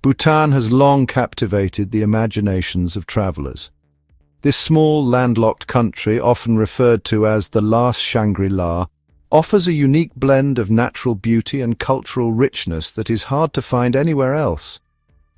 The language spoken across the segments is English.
Bhutan has long captivated the imaginations of travelers. This small, landlocked country, often referred to as the last Shangri-La, offers a unique blend of natural beauty and cultural richness that is hard to find anywhere else.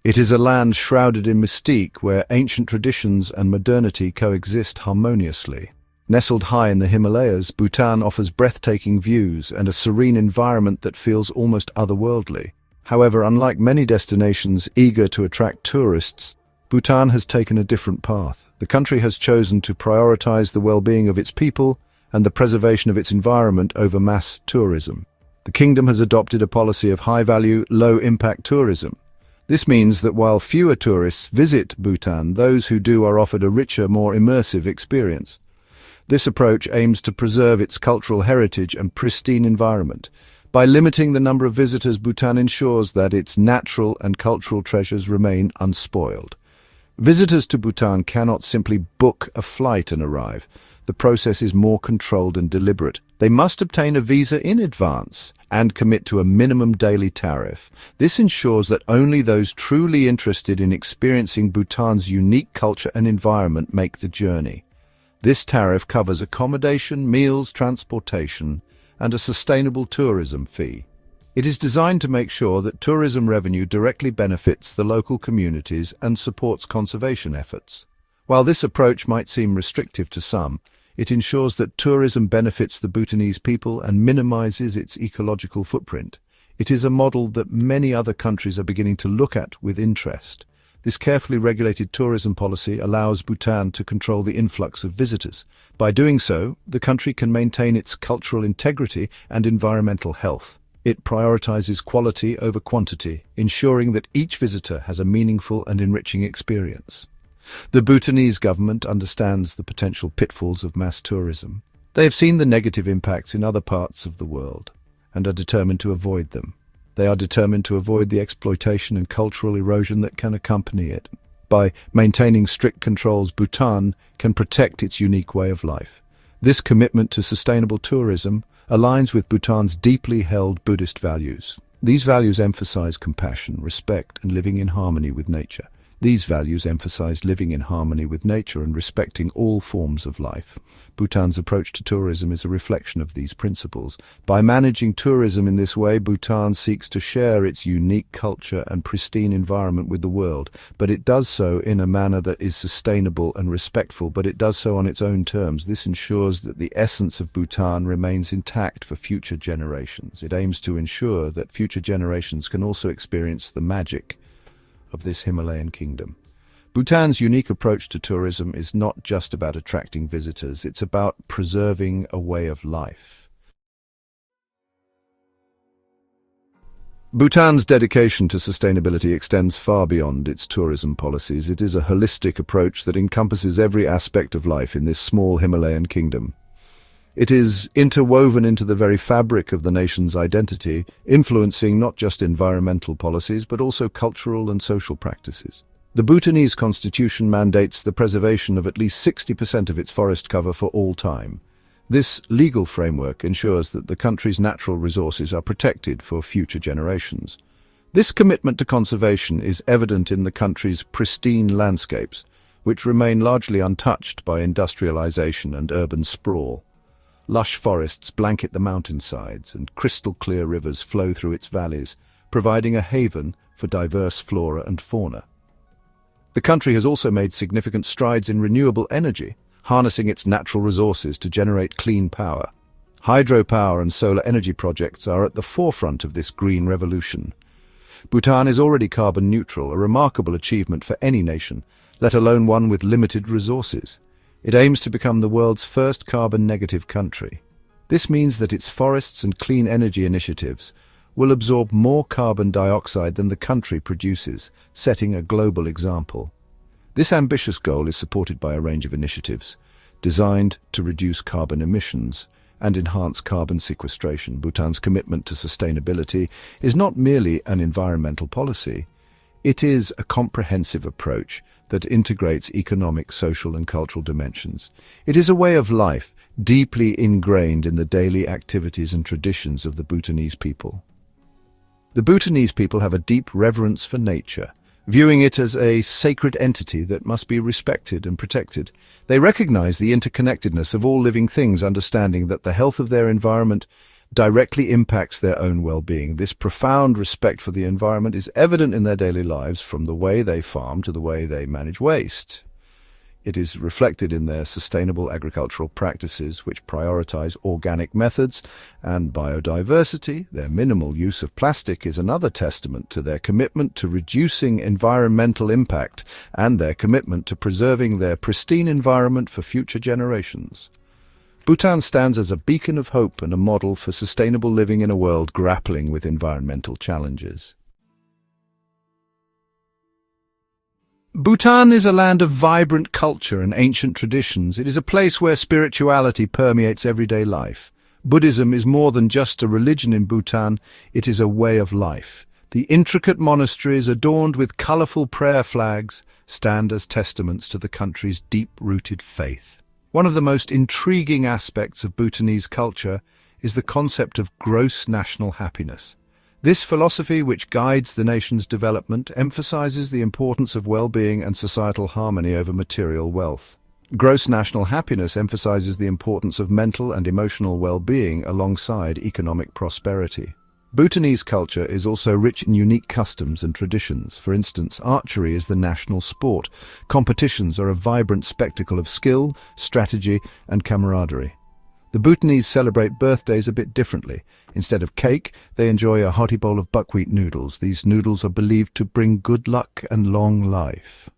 It is a land shrouded in mystique where ancient traditions and modernity coexist harmoniously. Nestled high in the Himalayas, Bhutan offers breathtaking views and a serene environment that feels almost otherworldly. However, unlike many destinations eager to attract tourists, Bhutan has taken a different path. The country has chosen to prioritize the well-being of its people and the preservation of its environment over mass tourism. The kingdom has adopted a policy of high-value, low-impact tourism. This means that while fewer tourists visit Bhutan, those who do are offered a richer, more immersive experience. This approach aims to preserve its cultural heritage and pristine environment. By limiting the number of visitors, Bhutan ensures that its natural and cultural treasures remain unspoiled. Visitors to Bhutan cannot simply book a flight and arrive. The process is more controlled and deliberate. They must obtain a visa in advance and commit to a minimum daily tariff. This ensures that only those truly interested in experiencing Bhutan's unique culture and environment make the journey. This tariff covers accommodation, meals, transportation, and a sustainable tourism fee. It is designed to make sure that tourism revenue directly benefits the local communities and supports conservation efforts. While this approach might seem restrictive to some, it ensures that tourism benefits the Bhutanese people and minimizes its ecological footprint. It is a model that many other countries are beginning to look at with interest. This carefully regulated tourism policy allows Bhutan to control the influx of visitors. By doing so, the country can maintain its cultural integrity and environmental health. It prioritizes quality over quantity, ensuring that each visitor has a meaningful and enriching experience. The Bhutanese government understands the potential pitfalls of mass tourism. They have seen the negative impacts in other parts of the world and are determined to avoid them. They are determined to avoid the exploitation and cultural erosion that can accompany it. By maintaining strict controls, Bhutan can protect its unique way of life. This commitment to sustainable tourism aligns with Bhutan's deeply held Buddhist values. These values emphasize compassion, respect, and living in harmony with nature. These values emphasize living in harmony with nature and respecting all forms of life. Bhutan's approach to tourism is a reflection of these principles. By managing tourism in this way, Bhutan seeks to share its unique culture and pristine environment with the world, but it does so in a manner that is sustainable and respectful, but it does so on its own terms. This ensures that the essence of Bhutan remains intact for future generations. It aims to ensure that future generations can also experience the magic of this Himalayan kingdom. Bhutan's unique approach to tourism is not just about attracting visitors, it's about preserving a way of life. Bhutan's dedication to sustainability extends far beyond its tourism policies. It is a holistic approach that encompasses every aspect of life in this small Himalayan kingdom. It is interwoven into the very fabric of the nation's identity, influencing not just environmental policies, but also cultural and social practices. The Bhutanese constitution mandates the preservation of at least 60% of its forest cover for all time. This legal framework ensures that the country's natural resources are protected for future generations. This commitment to conservation is evident in the country's pristine landscapes, which remain largely untouched by industrialization and urban sprawl. Lush forests blanket the mountainsides, and crystal-clear rivers flow through its valleys, providing a haven for diverse flora and fauna. The country has also made significant strides in renewable energy, harnessing its natural resources to generate clean power. Hydropower and solar energy projects are at the forefront of this green revolution. Bhutan is already carbon neutral, a remarkable achievement for any nation, let alone one with limited resources. It aims to become the world's first carbon-negative country. This means that its forests and clean energy initiatives will absorb more carbon dioxide than the country produces, setting a global example. This ambitious goal is supported by a range of initiatives designed to reduce carbon emissions and enhance carbon sequestration. Bhutan's commitment to sustainability is not merely an environmental policy. It is a comprehensive approach that integrates economic, social, and cultural dimensions. It is a way of life deeply ingrained in the daily activities and traditions of the Bhutanese people. The Bhutanese people have a deep reverence for nature, viewing it as a sacred entity that must be respected and protected. They recognize the interconnectedness of all living things, understanding that the health of their environment directly impacts their own well-being. This profound respect for the environment is evident in their daily lives, from the way they farm to the way they manage waste. It is reflected in their sustainable agricultural practices, which prioritize organic methods and biodiversity. Their minimal use of plastic is another testament to their commitment to reducing environmental impact and their commitment to preserving their pristine environment for future generations. Bhutan stands as a beacon of hope and a model for sustainable living in a world grappling with environmental challenges. Bhutan is a land of vibrant culture and ancient traditions. It is a place where spirituality permeates everyday life. Buddhism is more than just a religion in Bhutan, it is a way of life. The intricate monasteries, adorned with colorful prayer flags, stand as testaments to the country's deep-rooted faith. One of the most intriguing aspects of Bhutanese culture is the concept of gross national happiness. This philosophy, which guides the nation's development, emphasizes the importance of well-being and societal harmony over material wealth. Gross national happiness emphasizes the importance of mental and emotional well-being alongside economic prosperity. Bhutanese culture is also rich in unique customs and traditions. For instance, archery is the national sport. Competitions are a vibrant spectacle of skill, strategy, and camaraderie. The Bhutanese celebrate birthdays a bit differently. Instead of cake, they enjoy a hearty bowl of buckwheat noodles. These noodles are believed to bring good luck and long life.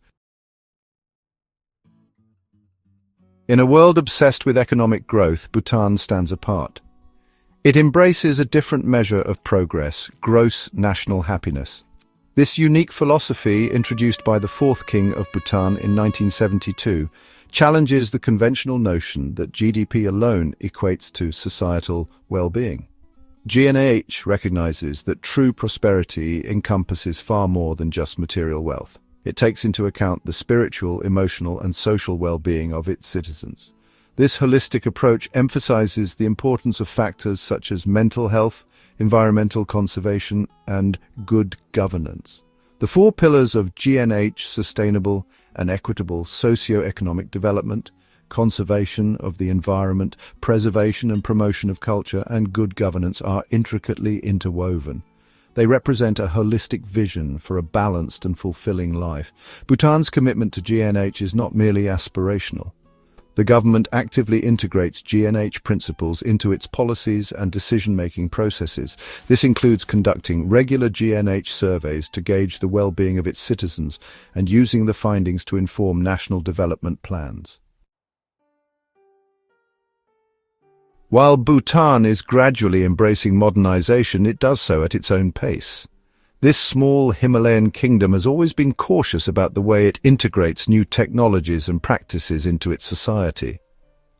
In a world obsessed with economic growth, Bhutan stands apart. It embraces a different measure of progress, gross national happiness. This unique philosophy, introduced by the fourth king of Bhutan in 1972, challenges the conventional notion that GDP alone equates to societal well-being. GNH recognizes that true prosperity encompasses far more than just material wealth. It takes into account the spiritual, emotional, and social well-being of its citizens. This holistic approach emphasizes the importance of factors such as mental health, environmental conservation, and good governance. The four pillars of GNH, sustainable and equitable socio-economic development, conservation of the environment, preservation and promotion of culture, and good governance, are intricately interwoven. They represent a holistic vision for a balanced and fulfilling life. Bhutan's commitment to GNH is not merely aspirational. The government actively integrates GNH principles into its policies and decision-making processes. This includes conducting regular GNH surveys to gauge the well-being of its citizens and using the findings to inform national development plans. While Bhutan is gradually embracing modernization, it does so at its own pace. This small Himalayan kingdom has always been cautious about the way it integrates new technologies and practices into its society.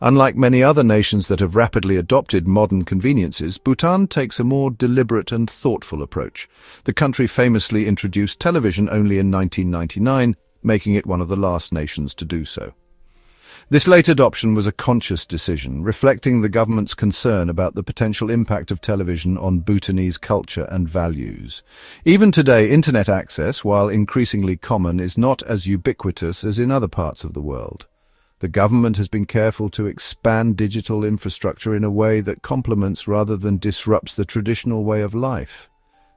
Unlike many other nations that have rapidly adopted modern conveniences, Bhutan takes a more deliberate and thoughtful approach. The country famously introduced television only in 1999, making it one of the last nations to do so. This late adoption was a conscious decision, reflecting the government's concern about the potential impact of television on Bhutanese culture and values. Even today, internet access, while increasingly common, is not as ubiquitous as in other parts of the world. The government has been careful to expand digital infrastructure in a way that complements rather than disrupts the traditional way of life.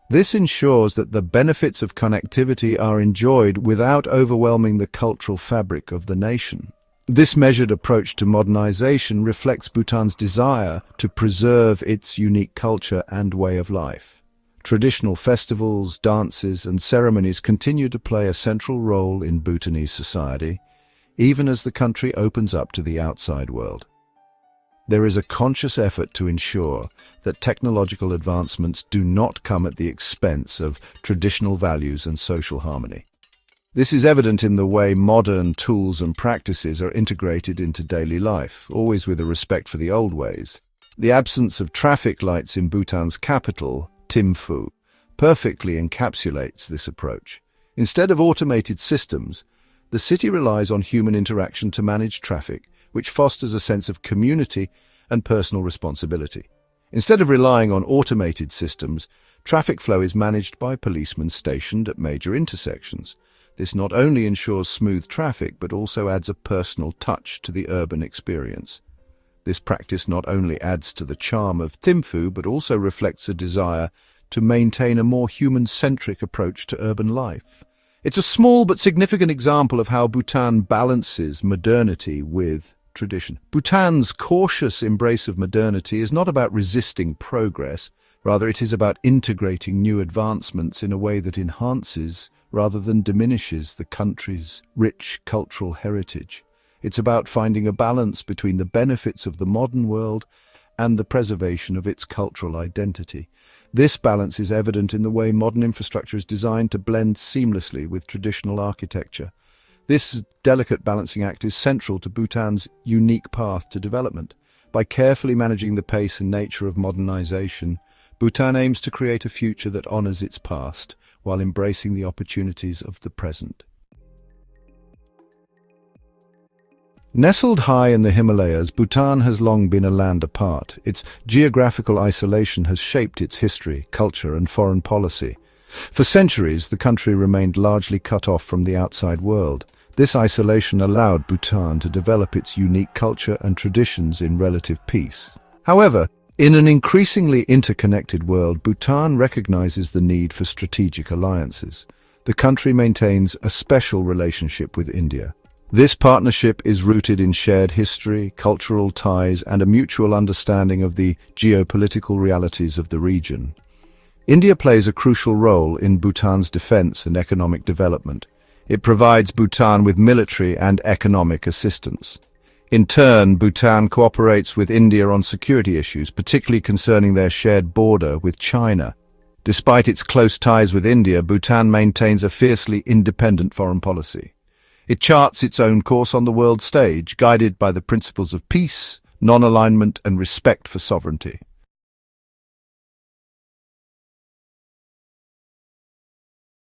This ensures that the benefits of connectivity are enjoyed without overwhelming the cultural fabric of the nation. This measured approach to modernization reflects Bhutan's desire to preserve its unique culture and way of life. Traditional festivals, dances, and ceremonies continue to play a central role in Bhutanese society, even as the country opens up to the outside world. There is a conscious effort to ensure that technological advancements do not come at the expense of traditional values and social harmony. This is evident in the way modern tools and practices are integrated into daily life, always with a respect for the old ways. The absence of traffic lights in Bhutan's capital, Thimphu, perfectly encapsulates this approach. Instead of automated systems, the city relies on human interaction to manage traffic, which fosters a sense of community and personal responsibility. Instead of relying on automated systems, Traffic flow is managed by policemen stationed at major intersections. This not only ensures smooth traffic, but also adds a personal touch to the urban experience. This practice not only adds to the charm of Thimphu, but also reflects a desire to maintain a more human-centric approach to urban life. It's a small but significant example of how Bhutan balances modernity with tradition. Bhutan's cautious embrace of modernity is not about resisting progress, rather it is about integrating new advancements in a way that enhances rather than diminishes the country's rich cultural heritage. It's about finding a balance between the benefits of the modern world and the preservation of its cultural identity. This balance is evident in the way modern infrastructure is designed to blend seamlessly with traditional architecture. This delicate balancing act is central to Bhutan's unique path to development. By carefully managing the pace and nature of modernization, Bhutan aims to create a future that honors its past while embracing the opportunities of the present. Nestled high in the Himalayas, Bhutan has long been a land apart. Its geographical isolation has shaped its history, culture, and foreign policy. For centuries, the country remained largely cut off from the outside world. This isolation allowed Bhutan to develop its unique culture and traditions in relative peace. However, in an increasingly interconnected world, Bhutan recognizes the need for strategic alliances. The country maintains a special relationship with India. This partnership is rooted in shared history, cultural ties, and a mutual understanding of the geopolitical realities of the region. India plays a crucial role in Bhutan's defense and economic development. It provides Bhutan with military and economic assistance. In turn, Bhutan cooperates with India on security issues, particularly concerning their shared border with China. Despite its close ties with India, Bhutan maintains a fiercely independent foreign policy. It charts its own course on the world stage, guided by the principles of peace, non-alignment, and respect for sovereignty.